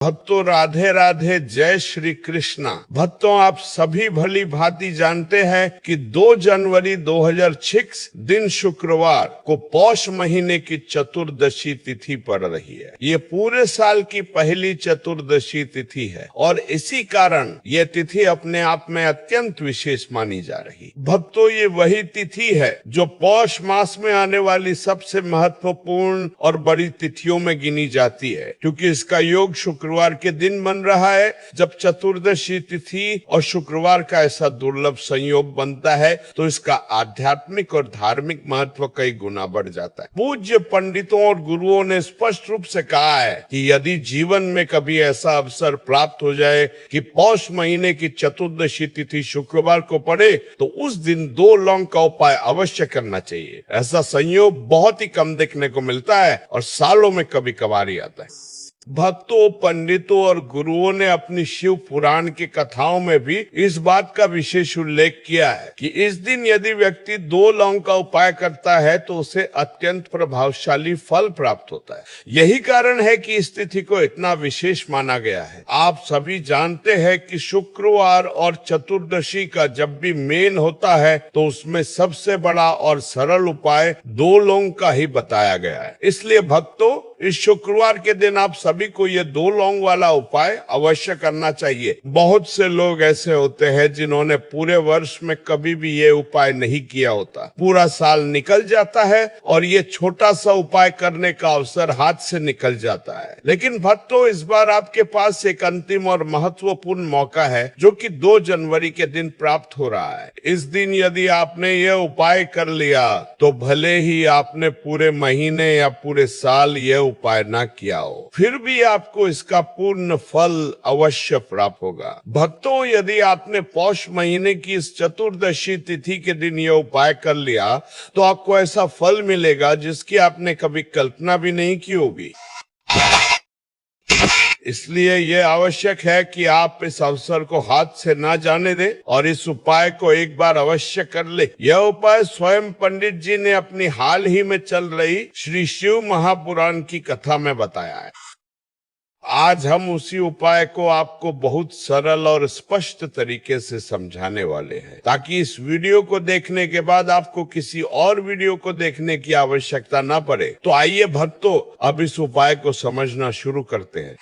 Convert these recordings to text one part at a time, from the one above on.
भक्तों राधे राधे, जय श्री कृष्णा। भक्तों आप सभी भली भांति जानते हैं कि 2 जनवरी 2006 दिन शुक्रवार को पौष महीने की चतुर्दशी तिथि पड़ रही है। ये पूरे साल की पहली चतुर्दशी तिथि है और इसी कारण ये तिथि अपने आप में अत्यंत विशेष मानी जा रही। भक्तों ये वही तिथि है जो पौष मास में आने वाली सबसे महत्वपूर्ण और बड़ी तिथियों में गिनी जाती है, क्योंकि इसका योग शुक्रवार के दिन बन रहा है जब चतुर्दशी तिथि और शुक्रवार का ऐसा दुर्लभ संयोग बनता है तो इसका आध्यात्मिक और धार्मिक महत्व कई गुना बढ़ जाता है। पूज्य पंडितों और गुरुओं ने स्पष्ट रूप से कहा है कि यदि जीवन में कभी ऐसा अवसर प्राप्त हो जाए कि पौष महीने की चतुर्दशी तिथि शुक्रवार को पड़े तो उस दिन 2 लौंग का उपाय अवश्य करना चाहिए। ऐसा संयोग बहुत ही कम देखने को मिलता है और सालों में कभी कभार ही आता है। भक्तों, पंडितों और गुरुओं ने अपनी शिव पुराण की कथाओं में भी इस बात का विशेष उल्लेख किया है कि इस दिन यदि व्यक्ति 2 लौंग का उपाय करता है तो उसे अत्यंत प्रभावशाली फल प्राप्त होता है। यही कारण है कि इस तिथि को इतना विशेष माना गया है। आप सभी जानते हैं कि शुक्रवार और चतुर्दशी का जब भी मेल होता है तो उसमें सबसे बड़ा और सरल उपाय 2 लौंग का ही बताया गया है। इसलिए भक्तों, इस शुक्रवार के दिन आप सभी को ये 2 लौंग वाला उपाय अवश्य करना चाहिए। बहुत से लोग ऐसे होते हैं जिन्होंने पूरे वर्ष में कभी भी ये उपाय नहीं किया होता। पूरा साल निकल जाता है और ये छोटा सा उपाय करने का अवसर हाथ से निकल जाता है। लेकिन भक्तों, इस बार आपके पास एक अंतिम और महत्वपूर्ण मौका है जो कि 2 जनवरी के दिन प्राप्त हो रहा है। इस दिन यदि आपने ये उपाय कर लिया तो भले ही आपने पूरे महीने या पूरे साल ये उपाय ना किया हो, फिर भी आपको इसका पूर्ण फल अवश्य प्राप्त होगा। भक्तों, यदि आपने पौष महीने की इस चतुर्दशी तिथि के दिन यह उपाय कर लिया तो आपको ऐसा फल मिलेगा जिसकी आपने कभी कल्पना भी नहीं की होगी। इसलिए यह आवश्यक है कि आप इस अवसर को हाथ से ना जाने दें और इस उपाय को एक बार अवश्य कर ले। यह उपाय स्वयं पंडित जी ने अपनी हाल ही में चल रही श्री शिव महापुराण की कथा में बताया है। आज हम उसी उपाय को आपको बहुत सरल और स्पष्ट तरीके से समझाने वाले हैं ताकि इस वीडियो को देखने के बाद आपको किसी और वीडियो को देखने की आवश्यकता ना पड़े। तो आइए भक्तों, अब इस उपाय को समझना शुरू करते हैं।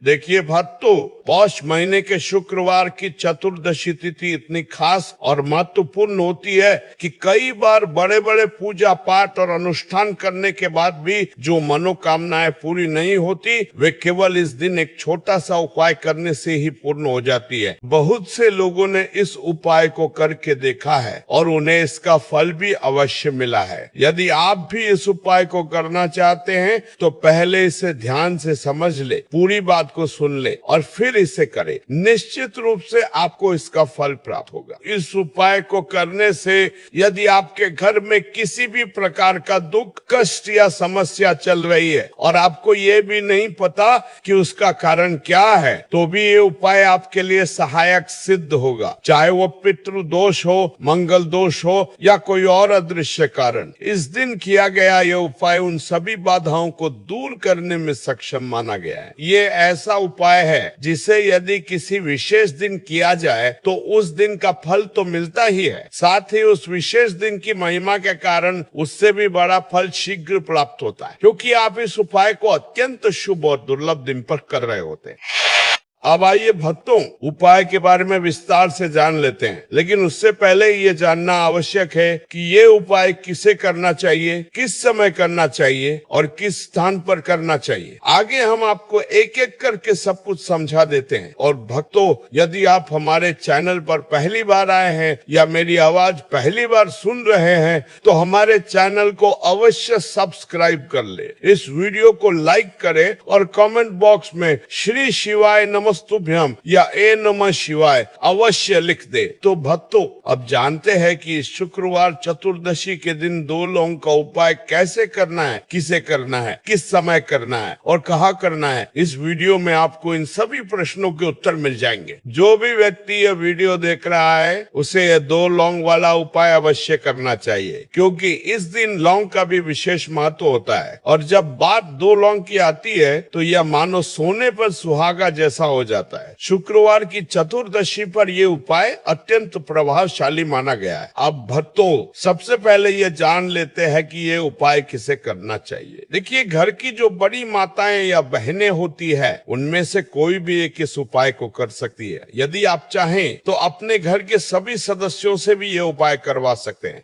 देखिए भक्तों, पौष महीने के शुक्रवार की चतुर्दशी तिथि इतनी खास और महत्वपूर्ण होती है कि कई बार बड़े बड़े पूजा पाठ और अनुष्ठान करने के बाद भी जो मनोकामनाएं पूरी नहीं होती वे केवल इस दिन एक छोटा सा उपाय करने से ही पूर्ण हो जाती है। बहुत से लोगों ने इस उपाय को करके देखा है और उन्हें इसका फल भी अवश्य मिला है। यदि आप भी इस उपाय को करना चाहते हैं तो पहले इसे ध्यान से समझ ले, पूरी बात को सुन ले और फिर इसे करें। निश्चित रूप से आपको इसका फल प्राप्त होगा। इस उपाय को करने से यदि आपके घर में किसी भी प्रकार का दुख, कष्ट या समस्या चल रही है और आपको ये भी नहीं पता कि उसका कारण क्या है, तो भी ये उपाय आपके लिए सहायक सिद्ध होगा। चाहे वो पितृ दोष हो, मंगल दोष हो या कोई और अदृश्य कारण। इस दिन किया गया यह उपाय उन सभी बाधाओं को दूर करने में सक्षम माना गया है। ये ऐसा उपाय है जिसे यदि किसी विशेष दिन किया जाए तो उस दिन का फल तो मिलता ही है, साथ ही उस विशेष दिन की महिमा के कारण उससे भी बड़ा फल शीघ्र प्राप्त होता है, क्योंकि आप इस उपाय को अत्यंत शुभ और दुर्लभ दिन पर कर रहे होते हैं। अब आइए भक्तों, उपाय के बारे में विस्तार से जान लेते हैं, लेकिन उससे पहले ये जानना आवश्यक है कि ये उपाय किसे करना चाहिए, किस समय करना चाहिए और किस स्थान पर करना चाहिए। आगे हम आपको एक एक करके सब कुछ समझा देते हैं। और भक्तों, यदि आप हमारे चैनल पर पहली बार आए हैं या मेरी आवाज पहली बार सुन रहे हैं तो हमारे चैनल को अवश्य सब्सक्राइब कर ले, इस वीडियो को लाइक करें और कमेंट बॉक्स में श्री शिवाय नमः नमस्तुभ्यम या ए नमः शिवाय अवश्य लिख दे। तो भक्तों, अब जानते हैं कि शुक्रवार चतुर्दशी के दिन दो लौंग का उपाय कैसे करना है, किसे करना है, किस समय करना है और कहाँ करना है। इस वीडियो में आपको इन सभी प्रश्नों के उत्तर मिल जाएंगे। जो भी व्यक्ति यह वीडियो देख रहा है उसे यह दो लौंग वाला उपाय अवश्य करना चाहिए, क्योंकि इस दिन लौंग का भी विशेष महत्व होता है। और जब बात दो लौंग की आती है तो यह मानो सोने पर सुहागा जैसा हो जाता है। शुक्रवार की चतुर्दशी पर यह उपाय अत्यंत प्रभावशाली माना गया है। अब भक्तों, सबसे पहले यह जान लेते हैं कि यह उपाय किसे करना चाहिए। देखिए, घर की जो बड़ी माताएं या बहनें होती है उनमें से कोई भी एक इस उपाय को कर सकती है। यदि आप चाहें तो अपने घर के सभी सदस्यों से भी यह उपाय करवा सकते हैं।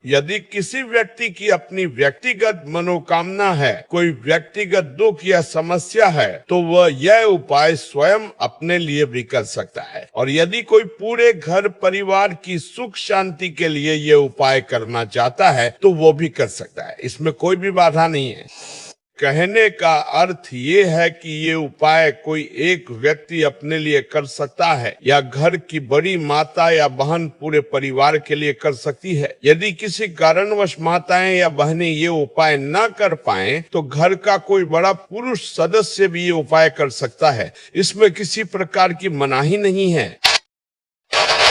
यदि किसी व्यक्ति की अपनी व्यक्तिगत मनोकामना है, कोई व्यक्तिगत दुख या समस्या है, तो वह यह उपाय स्वयं अपने लिए भी कर सकता है। और यदि कोई पूरे घर परिवार की सुख शांति के लिए यह उपाय करना चाहता है तो वो भी कर सकता है। इसमें कोई भी बाधा नहीं है। कहने का अर्थ ये है कि ये उपाय कोई एक व्यक्ति अपने लिए कर सकता है या घर की बड़ी माता या बहन पूरे परिवार के लिए कर सकती है। यदि किसी कारणवश माताएं या बहनें ये उपाय न कर पाए तो घर का कोई बड़ा पुरुष सदस्य भी ये उपाय कर सकता है। इसमें किसी प्रकार की मनाही नहीं है।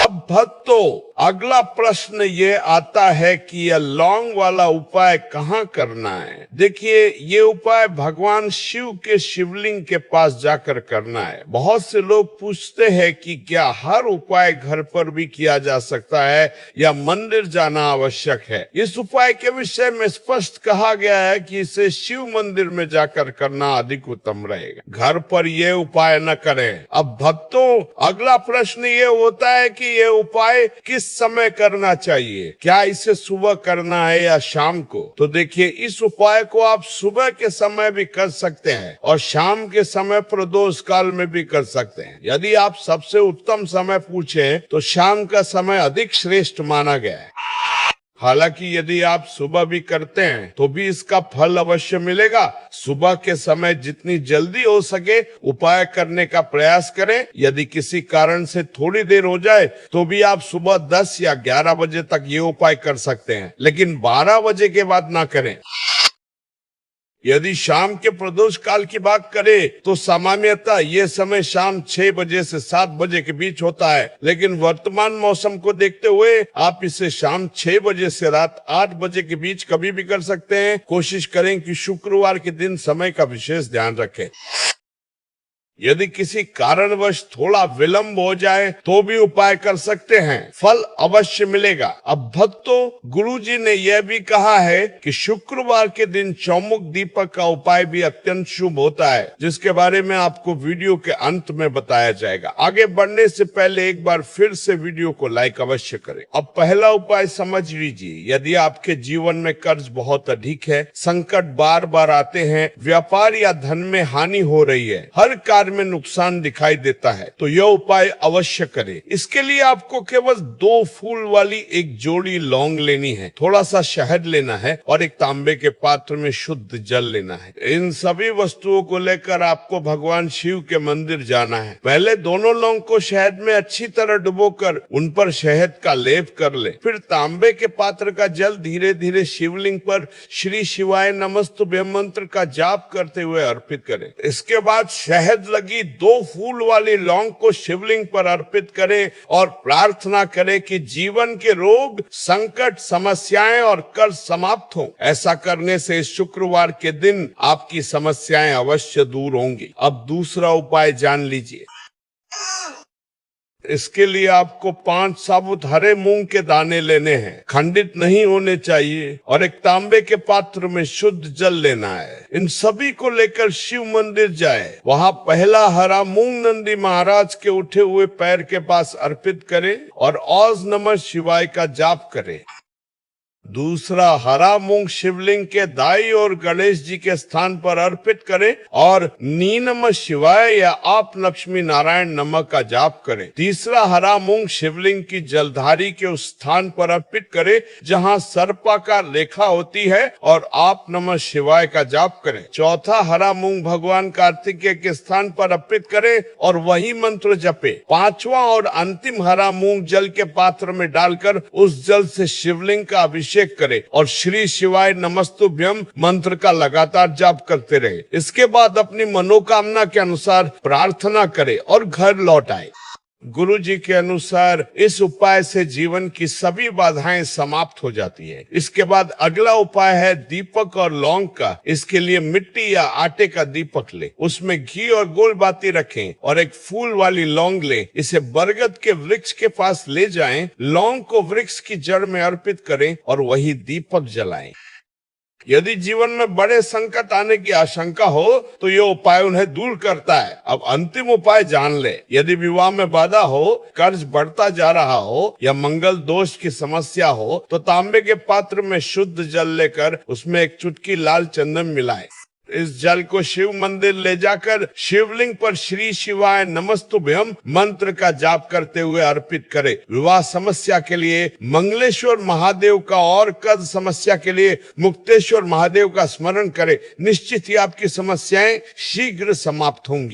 अब भक्तों, अगला प्रश्न ये आता है कि यह लौंग वाला उपाय कहाँ करना है। देखिए, ये उपाय भगवान शिव के शिवलिंग के पास जाकर करना है। बहुत से लोग पूछते हैं कि क्या हर उपाय घर पर भी किया जा सकता है या मंदिर जाना आवश्यक है। इस उपाय के विषय में स्पष्ट कहा गया है कि इसे शिव मंदिर में जाकर करना अधिक उत्तम रहेगा। घर पर ये उपाय न करें। अब भक्तों, अगला प्रश्न ये होता है कि ये उपाय किस समय करना चाहिए। क्या इसे सुबह करना है या शाम को। तो देखिए, इस उपाय को आप सुबह के समय भी कर सकते हैं और शाम के समय प्रदोष काल में भी कर सकते हैं। यदि आप सबसे उत्तम समय पूछें तो शाम का समय अधिक श्रेष्ठ माना गया है। हालांकि यदि आप सुबह भी करते हैं तो भी इसका फल अवश्य मिलेगा। सुबह के समय जितनी जल्दी हो सके उपाय करने का प्रयास करें। यदि किसी कारण से थोड़ी देर हो जाए तो भी आप सुबह 10 या 11 बजे तक ये उपाय कर सकते हैं, लेकिन 12 बजे के बाद ना करें। यदि शाम के प्रदोष काल की बात करें तो सामान्यतः ये समय शाम 6 बजे से 7 बजे के बीच होता है, लेकिन वर्तमान मौसम को देखते हुए आप इसे शाम 6 बजे से रात 8 बजे के बीच कभी भी कर सकते हैं। कोशिश करें कि शुक्रवार के दिन समय का विशेष ध्यान रखें। यदि किसी कारणवश थोड़ा विलंब हो जाए तो भी उपाय कर सकते हैं, फल अवश्य मिलेगा। अब भक्तों, गुरुजी ने यह भी कहा है कि शुक्रवार के दिन चौमुख दीपक का उपाय भी अत्यंत शुभ होता है, जिसके बारे में आपको वीडियो के अंत में बताया जाएगा। आगे बढ़ने से पहले एक बार फिर से वीडियो को लाइक अवश्य करें। अब पहला उपाय समझ लीजिए। यदि आपके जीवन में कर्ज बहुत अधिक है, संकट बार बार आते हैं, व्यापार या धन में हानि हो रही है, हर में नुकसान दिखाई देता है, तो यह उपाय अवश्य करें। इसके लिए आपको केवल 2 फूल वाली एक जोड़ी लौंग लेनी है, थोड़ा सा शहद लेना है और एक तांबे के पात्र में शुद्ध जल लेना है। इन सभी वस्तुओं को लेकर आपको भगवान शिव के मंदिर जाना है। पहले दोनों लौंग को शहद में अच्छी तरह डुबोकर उन पर शहद का लेप कर ले। फिर तांबे के पात्र का जल धीरे धीरे शिवलिंग पर श्री शिवाय नमस्तुभ्यम मंत्र का जाप करते हुए अर्पित करें। इसके बाद शहद लगी 2 फूल वाली लौंग को शिवलिंग पर अर्पित करें और प्रार्थना करें कि जीवन के रोग, संकट, समस्याएं और कर्ज समाप्त हों। ऐसा करने से शुक्रवार के दिन आपकी समस्याएं अवश्य दूर होंगी। अब दूसरा उपाय जान लीजिए। इसके लिए आपको 5 साबुत हरे मूंग के दाने लेने हैं, खंडित नहीं होने चाहिए, और एक तांबे के पात्र में शुद्ध जल लेना है। इन सभी को लेकर शिव मंदिर जाए। वहां पहला हरा मूंग नंदी महाराज के उठे हुए पैर के पास अर्पित करें और औज नमः शिवाय का जाप करें। दूसरा, हरा मूंग शिवलिंग के दाई और गणेश जी के स्थान पर अर्पित करें और नी नमः शिवाय या आप लक्ष्मी नारायण नमः का जाप करें। तीसरा, हरा मूंग शिवलिंग की जलधारी के उस स्थान पर अर्पित करें जहां सर्पाकार रेखा होती है और आप नमः शिवाय का जाप करें। चौथा, हरा मूंग भगवान कार्तिकेय के स्थान पर अर्पित करें और वही मंत्र जपे। पांचवा और अंतिम, हरा मूंग जल के पात्र में डालकर उस जल से शिवलिंग का अभिषेक करे और श्री शिवाय नमस्तुभ्यम मंत्र का लगातार जाप करते रहे। इसके बाद अपनी मनोकामना के अनुसार प्रार्थना करे और घर लौट आए। गुरु जी के अनुसार इस उपाय से जीवन की सभी बाधाएं समाप्त हो जाती है। इसके बाद अगला उपाय है दीपक और लौंग का। इसके लिए मिट्टी या आटे का दीपक ले, उसमें घी और गोल बाती रखें और एक फूल वाली लौंग ले। इसे बरगद के वृक्ष के पास ले जाएं, लौंग को वृक्ष की जड़ में अर्पित करें और वही दीपक जलाएं। यदि जीवन में बड़े संकट आने की आशंका हो तो ये उपाय उन्हें दूर करता है। अब अंतिम उपाय जान ले। यदि विवाह में बाधा हो, कर्ज बढ़ता जा रहा हो या मंगल दोष की समस्या हो तो तांबे के पात्र में शुद्ध जल लेकर उसमें एक चुटकी लाल चंदन मिलाएं। इस जल को शिव मंदिर ले जाकर शिवलिंग पर श्री शिवाय नमस्तुभ्यम मंत्र का जाप करते हुए अर्पित करें। विवाह समस्या के लिए मंगलेश्वर महादेव का और कर्ज समस्या के लिए मुक्तेश्वर महादेव का स्मरण करें। निश्चित ही आपकी समस्याएं शीघ्र समाप्त होंगी।